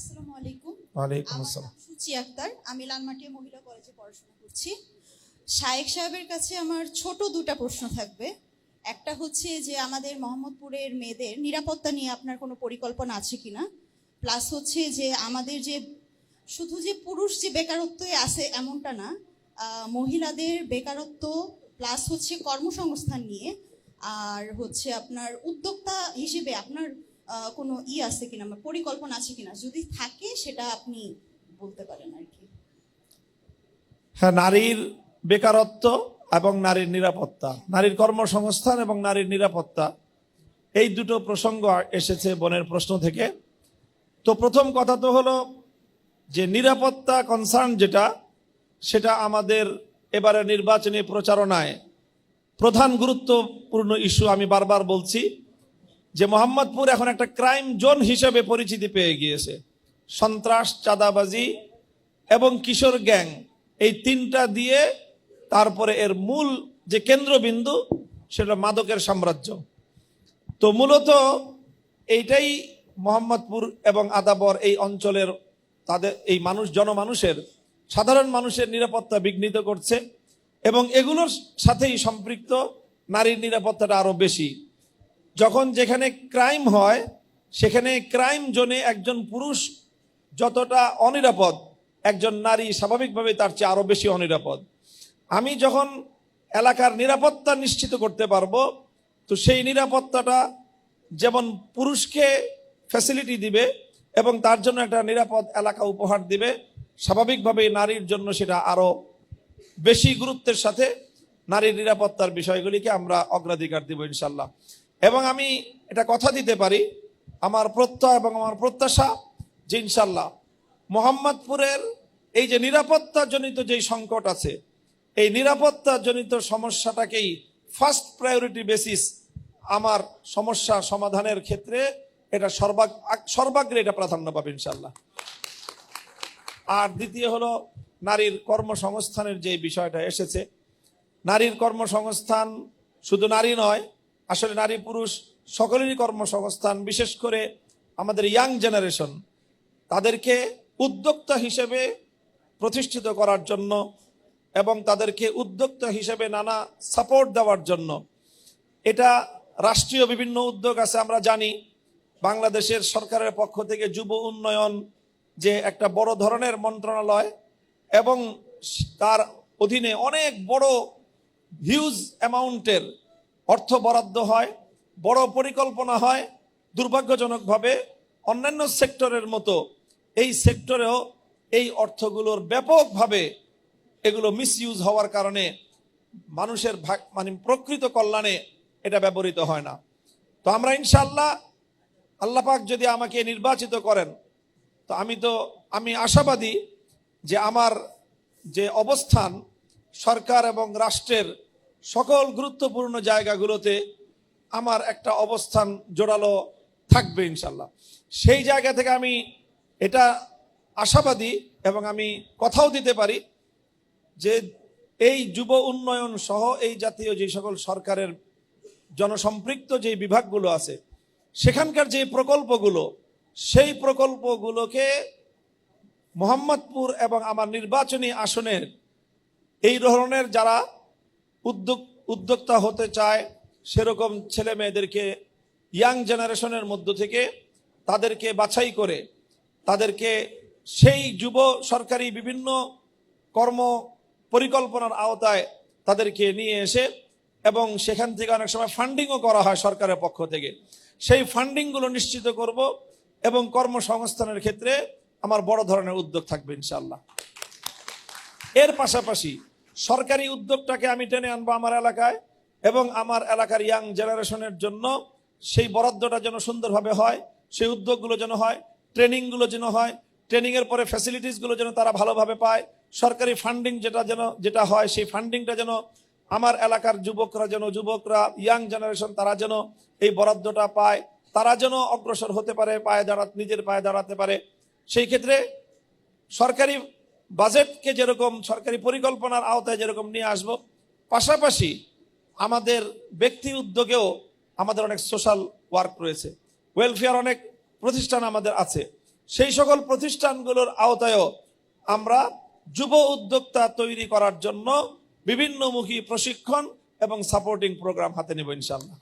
আসসালামু আলাইকুম। ওয়ালাইকুম আমার আসসালাম। নাম সুচি আক্তার। আমি লালমাটিয়া মহিলা কলেজে পড়াশোনা করছি। শায়েখ সাহেবের কাছে আমার ছোট দুটা প্রশ্ন থাকবে। একটা হচ্ছে যে আমাদের মোহাম্মদপুরের মেয়েদের নিরাপত্তা নিয়ে আপনার কোনো পরিকল্পনা আছে কিনা, প্লাস হচ্ছে যে আমাদের যে শুধু যে পুরুষ যে বেকারত্বই আছে এমনটা না, মহিলাদের বেকারত্ব প্লাস হচ্ছে কর্মসংস্থান নিয়ে, আর হচ্ছে আপনার উদ্যোক্তা হিসেবে আপনার কোনো আছে কিনা, আমার পরিকল্পনা আছে কিনা, যদি থাকে সেটা আপনি বলতে পারেন আর কি। হ্যাঁ, নারীর বেকারত্ব এবং নারীর নিরাপত্তা, নারীর কর্মসংস্থান এবং নারীর নিরাপত্তা, এই দুটো প্রসঙ্গ এসেছে বোনের প্রশ্ন থেকে। তো প্রথম কথা তো হলো যে নিরাপত্তা কনসার্ন যেটা, সেটা আমাদের এবারে নির্বাচনী প্রচারণায় প্রধান গুরুত্বপূর্ণ ইস্যু। আমি বারবার বলছি যে মোহাম্মদপুর এখন একটা ক্রাইম জোন হিসেবে পরিচিতি পেয়ে গিয়েছে। সন্ত্রাস, চাঁদাবাজি এবং কিশোর গ্যাং, এই তিনটা দিয়ে তারপরে এর মূল যে কেন্দ্রবিন্দু সেটা মাদকের সাম্রাজ্য। তো মূলত এইটাই মোহাম্মদপুর এবং আদাবর এই অঞ্চলের তাদের এই জনমানুষের, সাধারণ মানুষের নিরাপত্তা বিঘ্নিত করছে এবং এগুলোর সাথেই সম্পৃক্ত নারীর নিরাপত্তাটা আরো বেশি। যখন যেখানে ক্রাইম হয় সেখানে ক্রাইম জোনে একজন পুরুষ যতটা অনিরাপদ, একজন নারী স্বাভাবিকভাবে তার চেয়ে আরো বেশি অনিরাপদ। আমি যখন এলাকার নিরাপত্তা নিশ্চিত করতে পারবো, তো সেই নিরাপত্তাটা যেমন পুরুষকে ফ্যাসিলিটি দিবে এবং তার জন্য একটা নিরাপদ এলাকা উপহার দিবে, স্বাভাবিকভাবেই নারীর জন্য সেটা আরো বেশি গুরুত্বের সাথে নারীর নিরাপত্তার বিষয়গুলিকে আমরা অগ্রাধিকার দিব ইনশাল্লাহ। এবং আমি এটা কথা দিতে পারি, আমার প্রত্যয় এবং আমার প্রত্যাশা যে ইনশাল্লাহ মোহাম্মদপুরের এই যে নিরাপত্তাজনিত যেই সংকট আছে, এই নিরাপত্তাজনিত সমস্যাটাকেই ফার্স্ট প্রায়োরিটি বেসিস আমার সমস্যা সমাধানের ক্ষেত্রে এটা সর্বাগ্রে এটা প্রাধান্য পাবে ইনশাল্লাহ। আর দ্বিতীয় হলো নারীর কর্মসংস্থানের যে বিষয়টা এসেছে। নারীর কর্মসংস্থান শুধু নারী নয়, আসলে নারী পুরুষ সকলেরই কর্মসংস্থান, বিশেষ করে আমাদের ইয়াং জেনারেশন, তাদেরকে উদ্যোক্তা হিসেবে প্রতিষ্ঠিত করার জন্য এবং তাদেরকে উদ্যোক্তা হিসেবে নানা সাপোর্ট দেওয়ার জন্য এটা রাষ্ট্রীয় বিভিন্ন উদ্যোগ আছে। আমরা জানি বাংলাদেশের সরকারের পক্ষ থেকে যুব উন্নয়ন যে একটা বড় ধরনের মন্ত্রণালয় এবং তার অধীনে অনেক বড় হিউজ অ্যামাউন্টের অর্থ বরাদ্দ হয়, বড় পরিকল্পনা হয়। দুর্ভাগ্যজনকভাবে অন্যান্য সেক্টরের মতো এই সেক্টরেও এই অর্থগুলোর ব্যাপকভাবে এগুলো মিসইউজ হওয়ার কারণে মানুষের মানে প্রকৃত কল্যাণে এটা ব্যবহৃত হয় না। তো আমরা ইনশাআল্লাহ, আল্লাহ পাক যদি আমাকে নির্বাচিত করেন, তো আমি আশাবাদী যে আমার যে অবস্থান সরকার এবং রাষ্ট্রের সকল গুরুত্বপূর্ণ জায়গাগুলোতে আমার একটা অবস্থান জোরালো থাকবে ইনশাল্লাহ। সেই জায়গা থেকে আমি এটা আশাবাদী এবং আমি কথাও দিতে পারি যে এই যুব উন্নয়ন সহ এই জাতীয় যে সকল সরকারের জনসম্পৃক্ত যে বিভাগগুলো আছে, সেখানকার যে প্রকল্পগুলো, সেই প্রকল্পগুলোকে মোহাম্মদপুর এবং আমার নির্বাচনী আসনের এই ধরনের যারা উদ্যোক্তা হতে চায় সেরকম ছেলে মেয়েদেরকে, ইয়াং জেনারেশনের মধ্য থেকে তাদেরকে বাছাই করে তাদেরকে সেই যুব সরকারি বিভিন্ন কর্ম পরিকল্পনার আওতায় তাদেরকে নিয়ে এসে এবং সেখান থেকে অনেক সময় ফান্ডিংও করা হয় সরকারের পক্ষ থেকে, সেই ফান্ডিংগুলো নিশ্চিত করব এবং কর্মসংস্থানের ক্ষেত্রে আমার বড় ধরনের উদ্যোগ থাকবে ইনশাআল্লাহ। এর পাশাপাশি সরকারি উদ্যোগটাকে আমি টেনে আনবো আমার এলাকায় এবং আমার এলাকার ইয়াং জেনারেশনের জন্য সেই বরাদ্দটা যেন সুন্দরভাবে হয়, সেই উদ্যোগগুলো যেন হয়, ট্রেনিংগুলো যেন হয়, ট্রেনিংয়ের পরে ফ্যাসিলিটিসগুলো যেন তারা ভালোভাবে পায়, সরকারি ফান্ডিং যেটা হয় সেই ফান্ডিংটা যেন আমার এলাকার যুবকরা ইয়াং জেনারেশন তারা যেন এই বরাদ্দটা পায়, তারা যেন অগ্রসর হতে পারে, নিজের পায়ে দাঁড়াতে পারে। সেই ক্ষেত্রে সরকারি বাজেটকে যেরকম সরকারি পরিকল্পনার আওতায় যেরকম নিয়ে আসব, পাশাপাশি আমাদের ব্যক্তি উদ্যোগেও আমাদের অনেক সোশ্যাল ওয়ার্ক রয়েছে, ওয়েলফেয়ার অনেক প্রতিষ্ঠান আমাদের আছে, সেই সকল প্রতিষ্ঠানগুলোর আওতায়ও আমরা যুব উদ্যোক্তা তৈরি করার জন্য বিভিন্নমুখী প্রশিক্ষণ এবং সাপোর্টিং প্রোগ্রাম হাতে নেব ইনশাআল্লাহ।